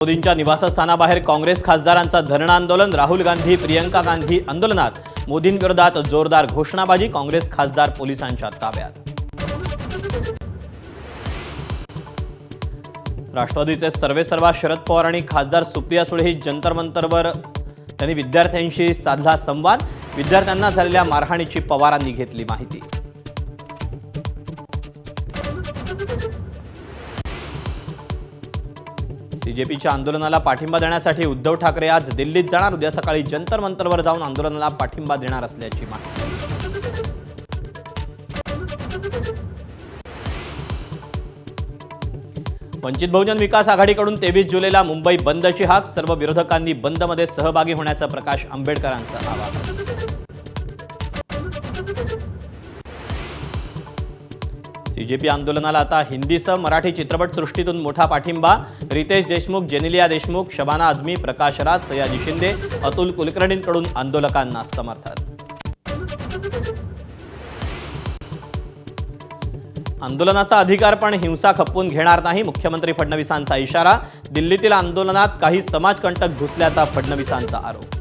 मोदींच्या निवासस्थानाबाहेर काँग्रेस खासदारांचा धरणं आंदोलन, राहुल गांधी प्रियंका गांधी आंदोलनात, मोदींविरोधात जोरदार घोषणाबाजी, काँग्रेस खासदार पोलिसांच्या ताब्यात। राष्ट्रवादीचे सर्वेसर्वा शरद पवार आणि खासदार सुप्रिया सुळे ही जंतर मंतरवर त्यांनी विद्यार्थ्यांशी साधला संवाद, विद्यार्थ्यांना झालेल्या मारहाणीची पवारांनी घेतली माहिती। सीजेपीच्या आंदोलनाला पाठिंबा देण्यासाठी उद्धव ठाकरे आज दिल्लीत जाणार, उद्या सकाळी जंतर मंतरवर जाऊन आंदोलनाला पाठिंबा देणार असल्याची माहिती। वंचित बहुजन विकास आघाडीकडून 23 जुलैला मुंबई बंदची हाक, सर्व विरोधकांनी बंदमध्ये सहभागी होण्याचं प्रकाश आंबेडकरांचं आवाहन। सीजेपी आंदोलनाला आता हिंदीसह मराठी चित्रपटसृष्टीतून मोठा पाठिंबा, रितेश देशमुख, जेनेलिया देशमुख, शबाना आझमी, प्रकाश राज, सयाजी शिंदे, अतुल कुलकर्णींकडून आंदोलकांना समर्थन। आंदोलनाचा अधिकार पण हिंसा खपवून घेणार नाही, मुख्यमंत्री फडणवीसांचा इशारा, दिल्लीतील आंदोलनात काही समाजकंटक घुसल्याचा फडणवीसांचा आरोप।